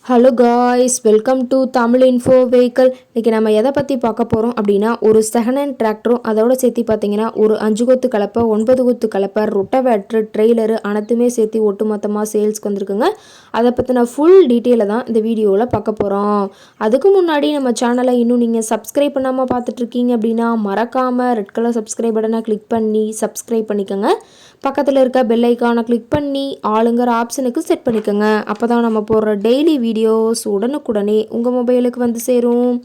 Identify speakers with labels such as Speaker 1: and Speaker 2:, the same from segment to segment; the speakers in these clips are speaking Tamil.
Speaker 1: Hello guys, welcome to Tamil info vehicle. இன்றைக்கி நம்ம எதை பற்றி பார்க்க போகிறோம் அப்படின்னா, ஒரு செகண்ட் ஹேண்ட் டிராக்டரும் அதோட சேர்த்து பார்த்தீங்கன்னா ஒரு 5 கொத்து கலப்பை, 9 கொத்து கலப்பை, ரொட்டவேட்ரு, ட்ரெய்லரு அனைத்துமே சேர்த்து ஒட்டுமொத்தமாக சேல்ஸ்க்கு வந்திருக்குங்க. அதை பற்றின ஃபுல் டீட்டெயிலை தான் இந்த வீடியோவில் பார்க்க போகிறோம். அதுக்கு முன்னாடி நம்ம சேனலை இன்னும் நீங்கள் சப்ஸ்கிரைப் பண்ணாமல் பார்த்துட்ருக்கீங்க அப்படின்னா மறக்காமல் ரெட் கலர் சப்ஸ்கிரைப் பட்டனை கிளிக் பண்ணி சப்ஸ்கிரைப் பண்ணிக்கோங்க. பக்கத்தில் இருக்க பெல் ஐக்கானை கிளிக் பண்ணி ஆளுங்கிற ஆப்ஷனுக்கு செட் பண்ணிக்கோங்க. அப்போ தான் நம்ம போடுற டெய்லி வீடியோஸ் உடனுக்குடனே உங்கள் மொபைலுக்கு வந்து சேரும்.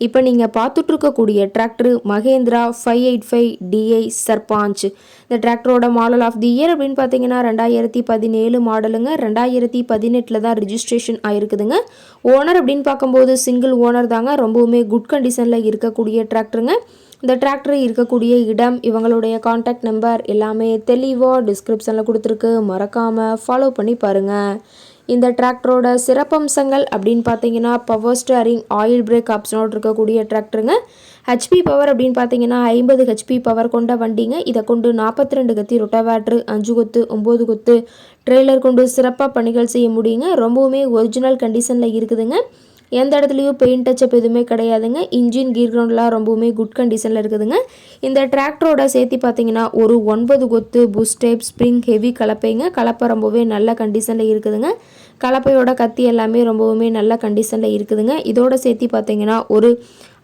Speaker 1: இப்போ நீங்கள் பார்த்துட்ருக்கக்கூடிய டிராக்டர் மகேந்திரா 585 DI சர்பாஞ்ச். இந்த டிராக்டரோட மாடல் ஆஃப் தி இயர் அப்படின்னு பார்த்தீங்கன்னா 2017 மாடலுங்க. 2018 தான் ரிஜிஸ்ட்ரேஷன் ஆகிருக்குதுங்க. ஓனர் அப்படின்னு பார்க்கும்போது சிங்கிள் ஓனர் தாங்க. ரொம்பவுமே குட் கண்டிஷனில் இருக்கக்கூடிய டிராக்டருங்க. இந்த டிராக்டர் இருக்கக்கூடிய இடம், இவங்களுடைய காண்டாக்ட் நம்பர் எல்லாமே தெளிவாக டிஸ்கிரிப்ஷனில் கொடுத்துருக்கு. மறக்காமல் ஃபாலோ பண்ணி பாருங்கள். இந்த டிராக்டரோட சிறப்பம்சங்கள் அப்படின்னு பார்த்தீங்கன்னா பவர் ஸ்டேரிங், ஆயில் பிரேக் ஆப்ஷனோடு இருக்கக்கூடிய டிராக்டருங்க. ஹெச்பி பவர் அப்படின்னு பார்த்தீங்கன்னா 50 ஹெச்பி பவர் கொண்ட வண்டிங்க. இதை கொண்டு 42 கத்தி ரொட்டவேட்ரு, 5 கொத்து, 9 கொத்து ட்ரெய்லர் கொண்டு சிறப்பாக பணிகள் செய்ய முடியுங்க. ரொம்பவுமே ஒரிஜினல் கண்டிஷனில் இருக்குதுங்க. எந்த இடத்துலையும் பெயிண்ட் டச்சப் எதுவுமே கிடையாதுங்க. இன்ஜின் கீர் கிரவுண்ட்லாம் ரொம்பவுமே குட் கண்டிஷனில் இருக்குதுங்க. இந்த டிராக்டரோட சேர்த்து பார்த்தீங்கன்னா ஒரு 9 கொத்து புஷ் டைப் ஸ்ப்ரிங் ஹெவி கலப்பைங்க. கலப்பை ரொம்பவே நல்ல கண்டிஷனில் இருக்குதுங்க. கலப்பையோட கத்தி எல்லாமே ரொம்பவுமே நல்ல கண்டிஷனில் இருக்குதுங்க. இதோட சேர்த்து பார்த்தீங்கன்னா ஒரு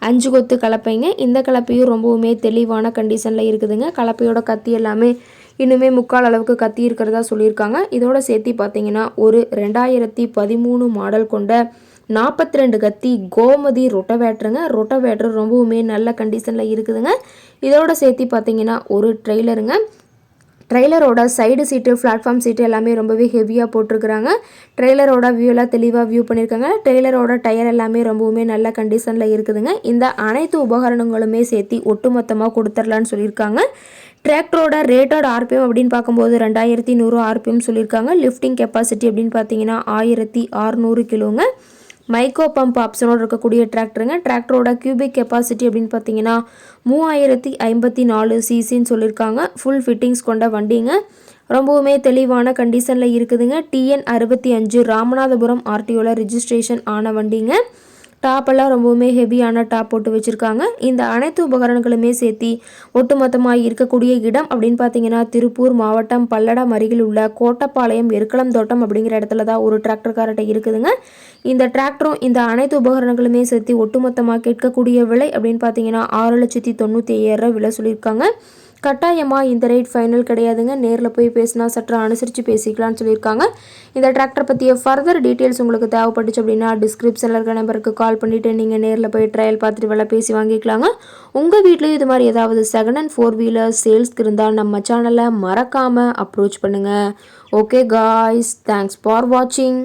Speaker 1: 5 கொத்து கலப்பைங்க. இந்த கலப்பையும் ரொம்பவுமே தெளிவான கண்டிஷனில் இருக்குதுங்க. கலப்பையோட கத்தி எல்லாமே இன்னுமே முக்கால் அளவுக்கு கத்தி இருக்கிறதா சொல்லியிருக்காங்க. இதோட சேர்த்து பார்த்தீங்கன்னா ஒரு 2013 மாடல் கொண்ட 42 கத்தி கோமதி ரொட்டவேட்ருங்க. ரொட்டவேட்ரு ரொம்பவுமே நல்ல கண்டிஷனில் இருக்குதுங்க. இதோட சேர்த்து பார்த்தீங்கன்னா ஒரு ட்ரெய்லருங்க. ட்ரெய்லரோட சைடு சீட்டு, பிளாட்ஃபார்ம் சீட்டு எல்லாமே ரொம்பவே ஹெவியாக போட்டிருக்கிறாங்க. ட்ரெய்லரோட வியூலாம் தெளிவாக வியூ பண்ணியிருக்காங்க. ட்ரெய்லரோட டயர் எல்லாமே ரொம்பவுமே நல்ல கண்டிஷனில் இருக்குதுங்க. இந்த அனைத்து உபகரணங்களுமே சேர்த்து ஒட்டுமொத்தமாக கொடுத்துடலான்னு சொல்லியிருக்காங்க. டிராக்டரோட ரேட்டட் ஆர்பிஎம் அப்படின்னு பார்க்கும்போது 2100 ஆர்பிஎம் சொல்லியிருக்காங்க. லிஃப்டிங் கெப்பாசிட்டி அப்படின்னு பார்த்தீங்கன்னா 1600 கிலோங்க. மைக்கோ பம்ப் ஆப்ஷனோடு இருக்கக்கூடிய டிராக்டருங்க. டிராக்டரோட கியூபிக் கெப்பாசிட்டி அப்படின்னு பார்த்தீங்கன்னா 3054 சிசின்னு சொல்லியிருக்காங்க. ஃபுல் ஃபிட்டிங்ஸ் கொண்ட வண்டிங்க. ரொம்பவுமே தெளிவான கண்டிஷனில் இருக்குதுங்க. TN 65 ராமநாதபுரம் RTOவில் ரிஜிஸ்ட்ரேஷன் ஆன வண்டிங்க. டாப்பெல்லாம் ரொம்பவுமே ஹெவியான டாப் போட்டு வச்சுருக்காங்க. இந்த அனைத்து உபகரணங்களுமே சேர்த்து ஒட்டுமொத்தமாக இருக்கக்கூடிய இடம் அப்படின்னு பார்த்தீங்கன்னா திருப்பூர் மாவட்டம் பல்லடம் அருகில் உள்ள கோட்டப்பாளையம் எருக்களம் தோட்டம் அப்படிங்கிற இடத்துல தான் ஒரு டிராக்டர்கார்ட்ட இருக்குதுங்க. இந்த டிராக்டரும் இந்த அனைத்து உபகரணங்களுமே சேர்த்து ஒட்டுமொத்தமாக கேட்கக்கூடிய விலை அப்படின்னு பார்த்தீங்கன்னா 6,95,000 விலை சொல்லியிருக்காங்க. கட்டாயமாக இந்த ரேட் ஃபைனல் கிடையாதுங்க. நேரில் போய் பேசினா சற்று அனுசரித்து பேசிக்கலாம்னு சொல்லியிருக்காங்க. இந்த டிராக்டர் பற்றிய ஃபர்தர் டீட்டெயில்ஸ் உங்களுக்கு தேவைப்பட்டுச்சு அப்படின்னா டிஸ்கிரிப்ஷனில் இருக்க நம்பருக்கு கால் பண்ணிவிட்டு நீங்கள் நேரில் போய் ட்ரையல் பார்த்துட்டு விலை பேசி வாங்கிக்கலாங்க. உங்கள் வீட்லேயும் இது மாதிரி ஏதாவது செகண்ட் அண்ட் 4 வீலர் சேல்ஸ்க்கு இருந்தால் நம்ம சேனலை மறக்காமல் அப்ரோச் பண்ணுங்கள். ஓகே காய்ஸ், தேங்க்ஸ் ஃபார் வாட்சிங்.